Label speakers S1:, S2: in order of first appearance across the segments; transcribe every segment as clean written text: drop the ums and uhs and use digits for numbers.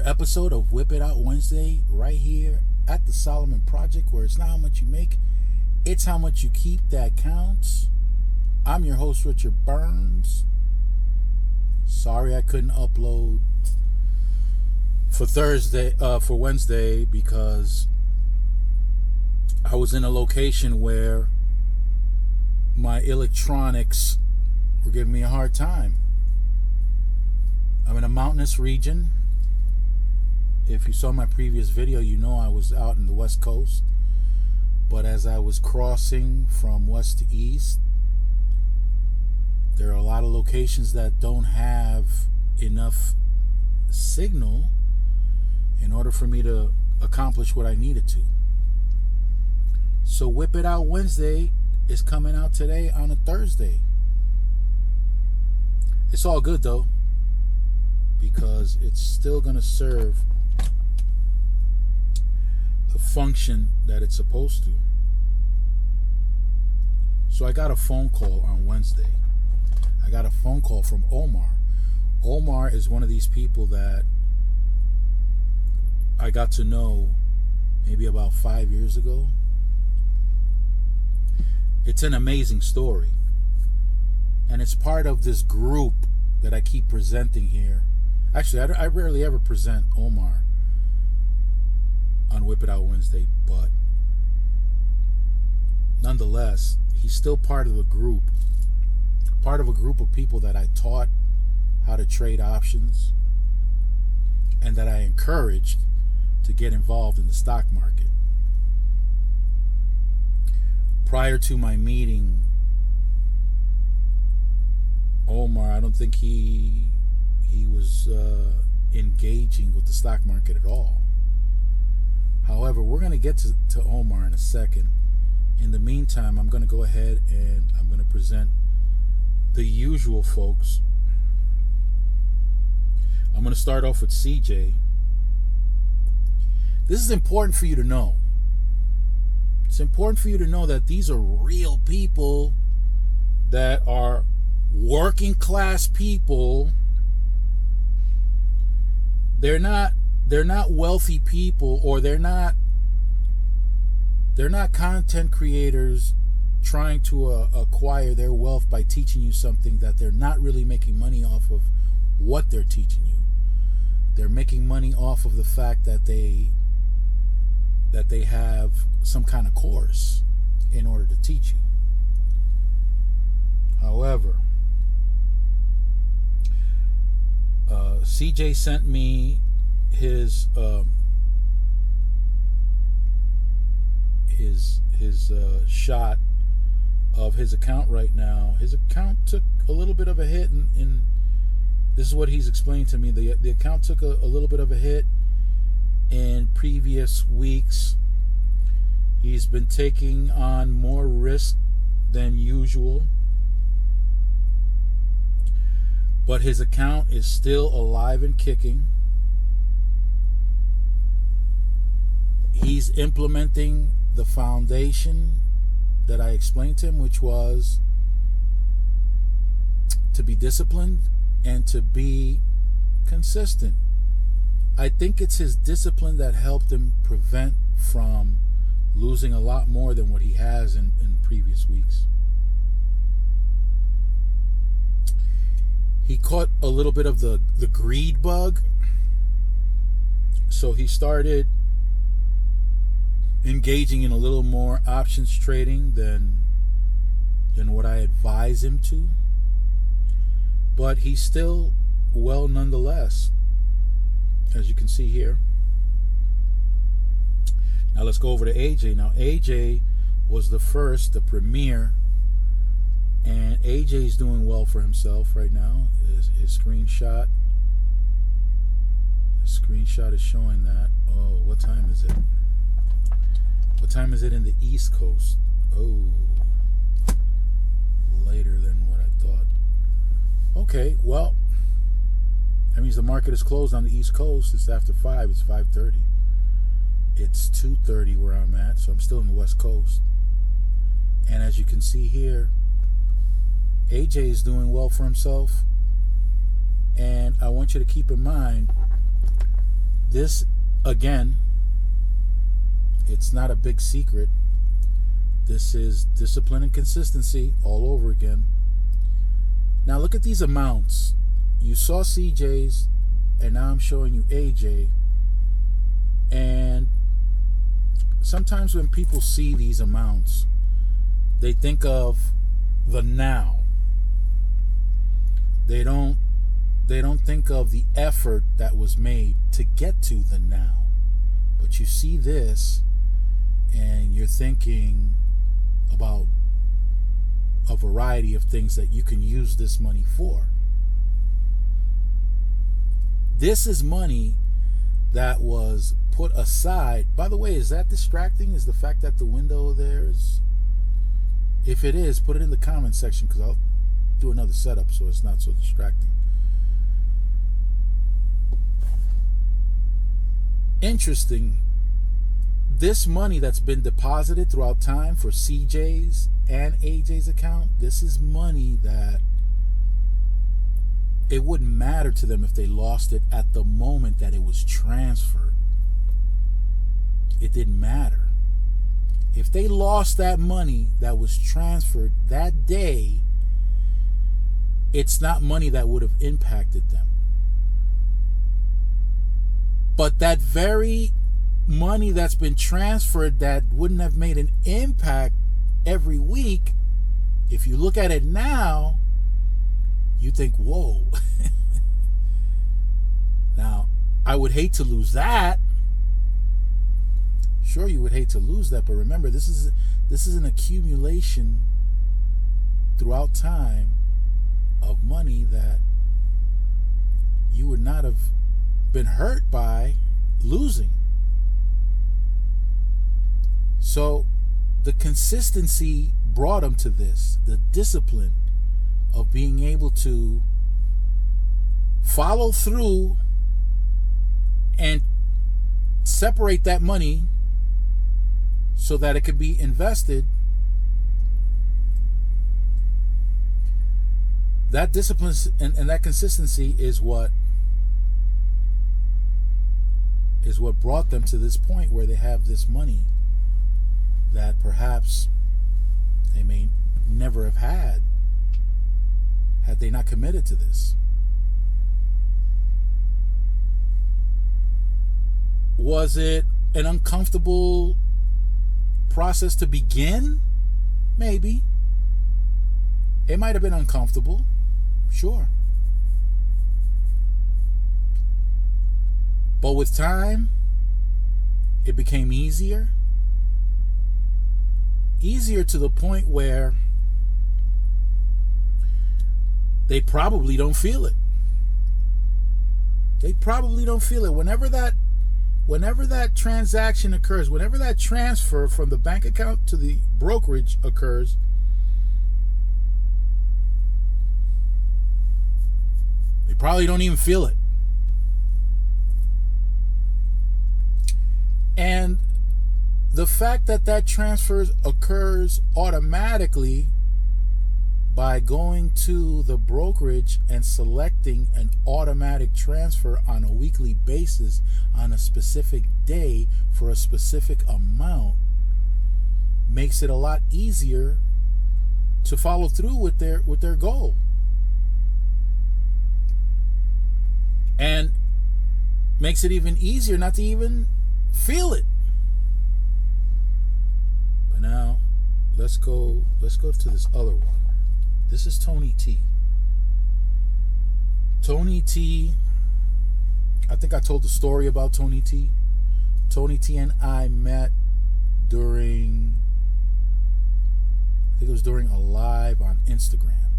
S1: episode of Whip It Out Wednesday right here at the Solomon Project, where it's not how much you make, it's how much you keep that counts. I'm your host, Richard Burns. Sorry I couldn't upload for Wednesday because I was in a location where my electronics were giving me a hard time. I'm in a mountainous region. If you saw my previous video, you know I was out in the West Coast. But as I was crossing from west to east, there are a lot of locations that don't have enough signal in order for me to accomplish what I needed to. So Whip It Out Wednesday is coming out today on a Thursday. It's all good though, because it's still going to serve the function that it's supposed to. So I got a phone call on Wednesday. I got a phone call from Omar. Omar is one of these people that I got to know maybe about 5 years ago. It's an amazing story. And it's part of this group that I keep presenting here. Actually, I rarely ever present Omar on Whip It Out Wednesday, but nonetheless, he's still part of a group of people that I taught how to trade options and that I encouraged to get involved in the stock market. Prior to my meeting Omar, I don't think he was engaging with the stock market at all. However, we're going to get to Omar in a second. In the meantime, I'm going to go ahead and I'm going to present the usual folks. I'm going to start off with CJ. This is important for you to know. It's important for you to know that these are real people that are working class people. They're not wealthy people, or they're not content creators trying to acquire their wealth by teaching you something that they're not really making money off of what they're teaching you. They're making money off of the fact that they have some kind of course in order to teach you. However, CJ sent me his shot of his account right now. His account took a little bit of a hit, and this is what he's explained to me. The account took a little bit of a hit in previous weeks. He's been taking on more risk than usual, but his account is still alive and kicking. He's implementing the foundation that I explained to him, which was to be disciplined and to be consistent. I think it's his discipline that helped him prevent from losing a lot more than what he has in previous weeks. He caught a little bit of the greed bug, so he started engaging in a little more options trading than what I advise him to. But he's still well nonetheless, as you can see here. Now let's go over to AJ. Now AJ was the premier, and AJ's doing well for himself right now. His screenshot is showing that. Oh, what time is it? What time is it in the East Coast? Oh, later than what I thought. Okay, well, that means the market is closed on the East Coast. It's after 5. It's 5:30. It's 2:30 where I'm at, so I'm still in the West Coast. And as you can see here, AJ is doing well for himself. And I want you to keep in mind this, again, it's not a big secret. This is discipline and consistency all over again. Now look at these amounts. You saw CJ's, and now I'm showing you AJ. And sometimes when people see these amounts, they think of the now. They don't think of the effort that was made to get to the now. But you see this, and you're thinking about a variety of things that you can use this money for. This is money that was put aside. By the way, is that distracting? Is the fact that the window there is? If it is, put it in the comment section, because I'll do another setup so it's not so distracting. Interesting. This money that's been deposited throughout time for CJ's and AJ's account, this is money that it wouldn't matter to them if they lost it at the moment that it was transferred. It didn't matter. If they lost that money that was transferred that day, it's not money that would have impacted them. But that very money that's been transferred that wouldn't have made an impact every week, if you look at it now, you think, whoa. Now, I would hate to lose that. Sure, you would hate to lose that, but remember, this is an accumulation throughout time of money that you would not have been hurt by losing. So the consistency brought them to this, the discipline of being able to follow through and separate that money so that it could be invested. That discipline and that consistency is what brought them to this point where they have this money that perhaps they may never have had they not committed to this. Was it an uncomfortable process to begin? Maybe. It might have been uncomfortable. Sure. But with time, it became easier. Easier to the point where they probably don't feel it. They probably don't feel it. Whenever that transaction occurs, whenever that transfer from the bank account to the brokerage occurs, they probably don't even feel it. And the fact that transfer occurs automatically by going to the brokerage and selecting an automatic transfer on a weekly basis on a specific day for a specific amount makes it a lot easier to follow through with their goal. And makes it even easier not to even feel it. But now let's go to this other one. This is Tony T. Tony T, I think I told the story about Tony T. Tony T and I met during, I think it was during a live on Instagram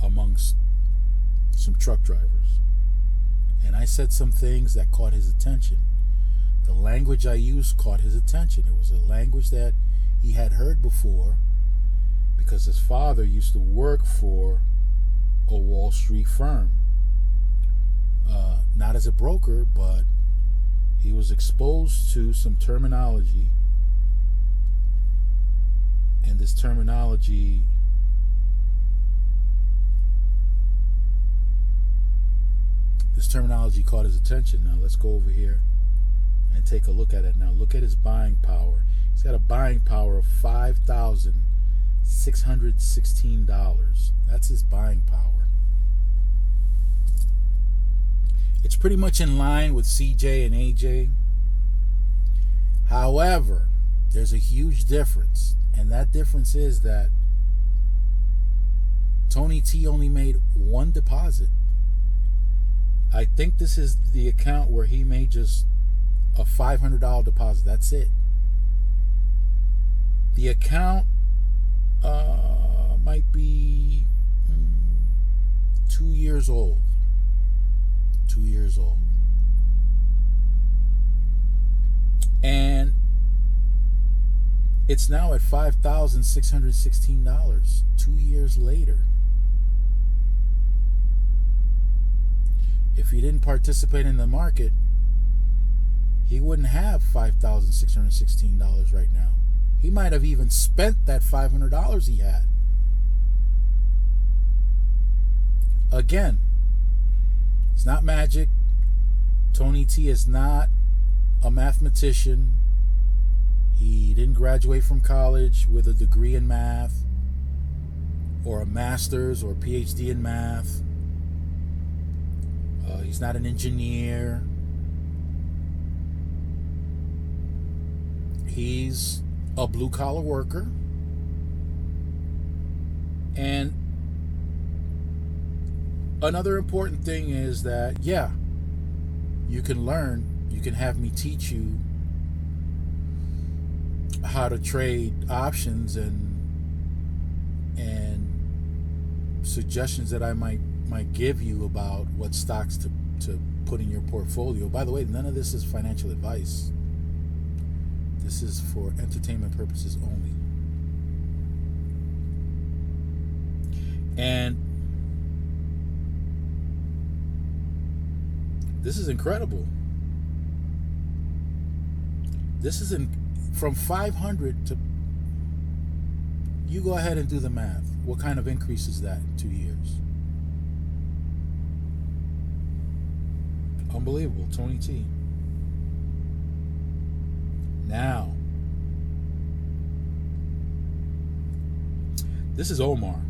S1: amongst some truck drivers. And I said some things that caught his attention. The language I used caught his attention. It was a language that he had heard before because his father used to work for a Wall Street firm. Not as a broker, but he was exposed to some terminology. And this terminology terminology caught his attention. Now let's go over here and take a look at it. Now look at his buying power. He's got a buying power of $5,616. That's his buying power. It's pretty much in line with CJ and AJ. However, there's a huge difference, and that difference is that Tony T only made one deposit. I think this is the account where he made just a $500 deposit. That's it. The account might be 2 years old. 2 years old. And it's now at $5,616 2 years later. If he didn't participate in the market, he wouldn't have $5,616 right now. He might have even spent that $500 he had. Again, it's not magic. Tony T is not a mathematician. He didn't graduate from college with a degree in math or a master's or PhD in math. He's not an engineer. He's a blue-collar worker. And another important thing is that, yeah, you can learn. You can have me teach you how to trade options and suggestions that I might give you about what stocks to put in your portfolio. By the way, none of this is financial advice. This is for entertainment purposes only. And this is incredible. This is from 500 to, you go ahead and do the math. What kind of increase is that in 2 years? Unbelievable. Tony T. Now, this is Omar.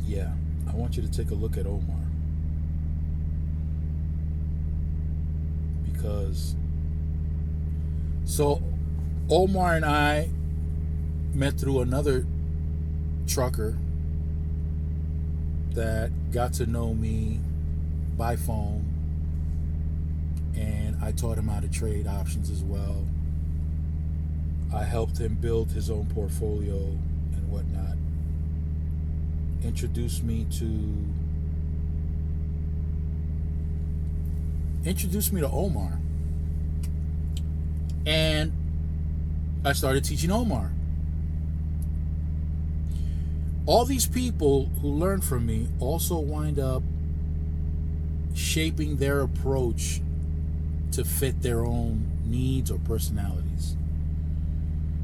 S1: Yeah, I want you to take a look at Omar. Because, so Omar and I met through another trucker that got to know me by phone, and I taught him how to trade options as well. I helped him build his own portfolio and whatnot. Introduced me to Omar, and I started teaching Omar. All these people who learn from me also wind up shaping their approach to fit their own needs or personalities.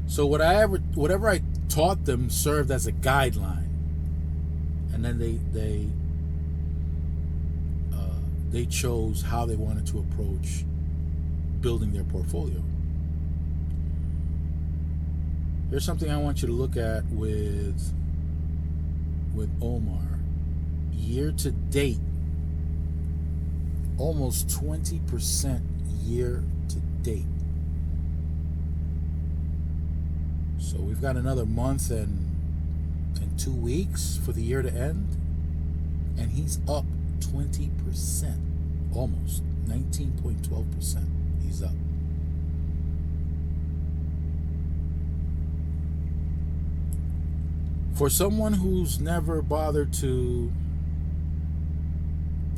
S1: So whatever I taught them served as a guideline, and then they chose how they wanted to approach building their portfolio. Here's something I want you to look at with Omar. Year to date, almost 20% year to date. So we've got another month and 2 weeks for the year to end, and he's up 20%, almost 19.12%. He's up. For someone who's never bothered to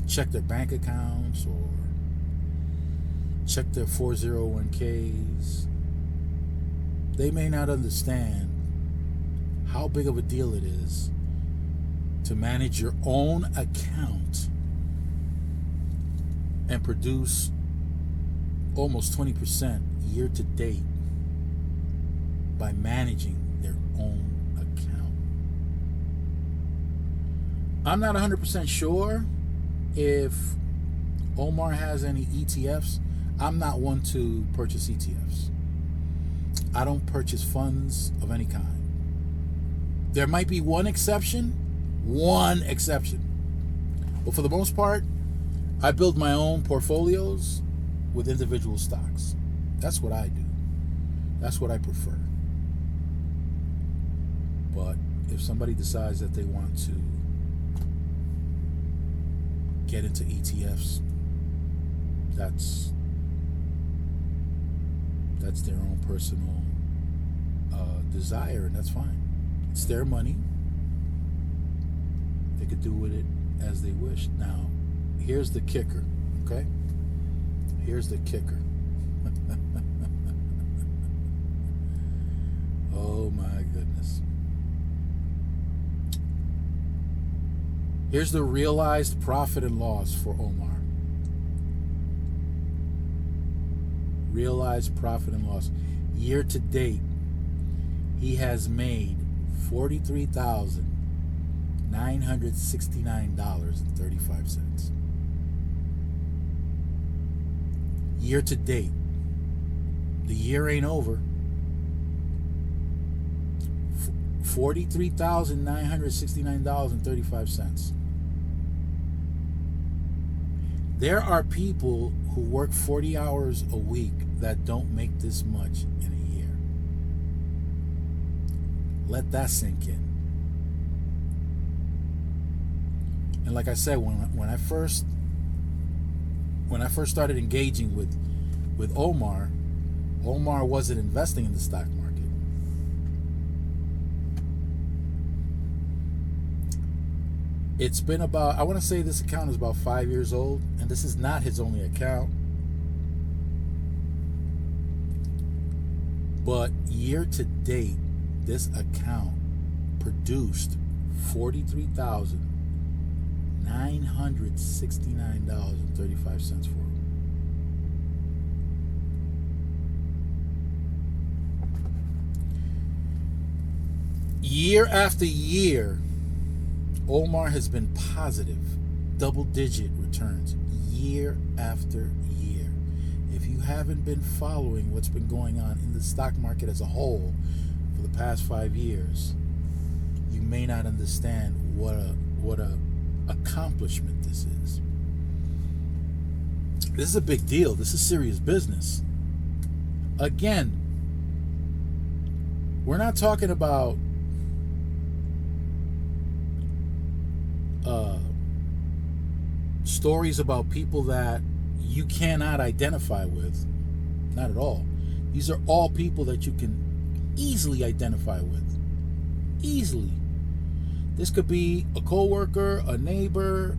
S1: check their bank accounts or check their 401ks, they may not understand how big of a deal it is to manage your own account and produce almost 20% year to date by managing their own account. I'm not 100% sure if Omar has any ETFs. I'm not one to purchase ETFs. I don't purchase funds of any kind. There might be one exception. But for the most part, I build my own portfolios with individual stocks. That's what I do. That's what I prefer. But if somebody decides that they want to get into ETFs, that's their own personal desire, and that's fine. It's their money. They could do with it as they wish. Now, here's the kicker, okay? Here's the kicker. Oh my goodness. Here's the realized profit and loss for Omar. Realized profit and loss. Year to date, he has made $43,969.35. Year to date. The year ain't over. $43,969.35. There are people who work 40 hours a week that don't make this much in a year. Let that sink in. And like I said, when I first started engaging with Omar wasn't investing in the stock market. It's been about, I want to say this account is about 5 years old, and this is not his only account. But year to date, this account produced $43,969.35 for him. Year after year, Omar has been positive, double-digit returns, year after year. If you haven't been following what's been going on in the stock market as a whole for the past 5 years, you may not understand what a accomplishment this is. This is a big deal. This is serious business. Again, we're not talking about stories about people that you cannot identify with. Not at all. These are all people that you can easily identify with. Easily. This could be a coworker, a neighbor,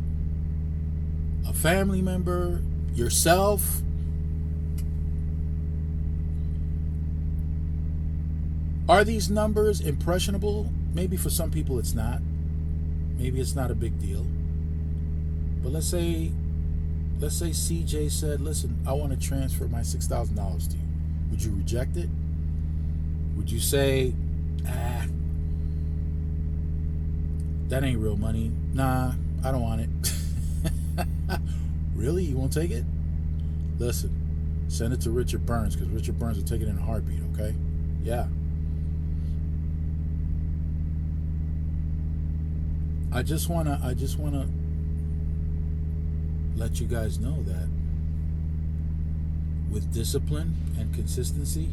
S1: a family member, yourself. Are these numbers impressionable? Maybe for some people it's not. Maybe it's not a big deal. But let's say CJ said, listen, I want to transfer my $6,000 to you. Would you reject it? Would you say, that ain't real money? Nah, I don't want it. Really? You won't take it? Listen, send it to Richard Burns, because Richard Burns will take it in a heartbeat, okay? Yeah. I just wanna let you guys know that with discipline and consistency,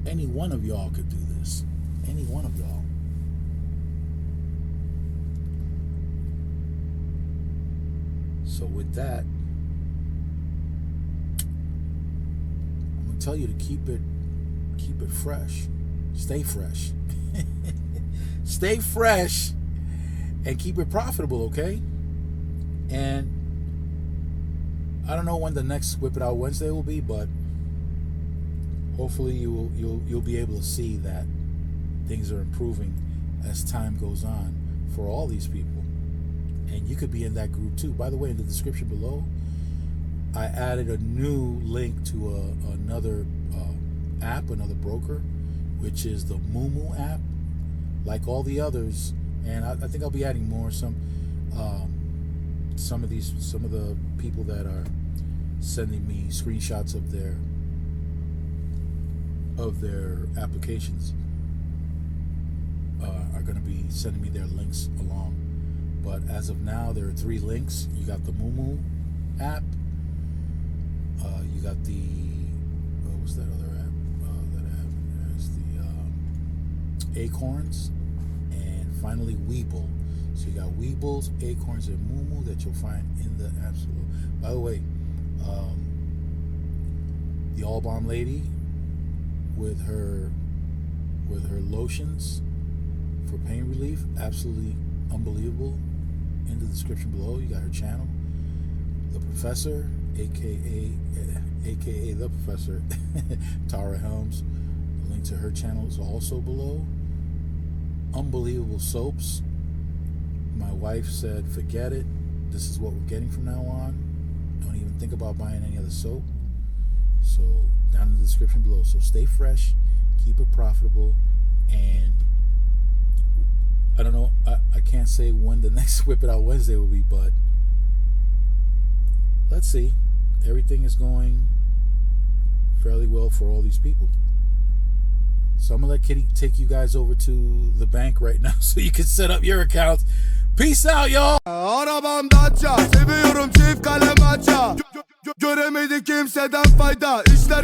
S1: any one of y'all could do this. Any one of y'all. So with that, I'm gonna tell you to keep it fresh. Stay fresh. Stay fresh and keep it profitable, okay? And I don't know when the next Whip It Out Wednesday will be, but hopefully you'll be able to see that things are improving as time goes on for all these people. And you could be in that group too. By the way, in the description below, I added a new link to another app, another broker, which is the Moomoo app. like all the others, and I think I'll be adding more. Some of the people that are sending me screenshots of their applications are going to be sending me their links along. But as of now, there are 3 links. You got the Moomoo app. You got the what was that other app that I have? There's the Acorns, and finally Weeble. So you got Weebles, Acorns, and Moomoo that you'll find in the App Store. By the way, the All Balm lady with her lotions for pain relief, absolutely unbelievable. In the description below, you got her channel. The Professor, aka the Professor, Tara Helms. The link to her channel is also below. Unbelievable soaps. My wife said, forget it. This is what we're getting from now on. Don't even think about buying any other soap. So down in the description below. So stay fresh, keep it profitable, and I don't know, I can't say when the next Whip It Out Wednesday will be, but let's see. Everything is going fairly well for all these people. So I'm gonna let Kitty take you guys over to the bank right now so you can set up your accounts. Peace out, y'all.
S2: Arabamda aça, seviyorum çift kalem aça. Göremedi kimseden fayda. İşler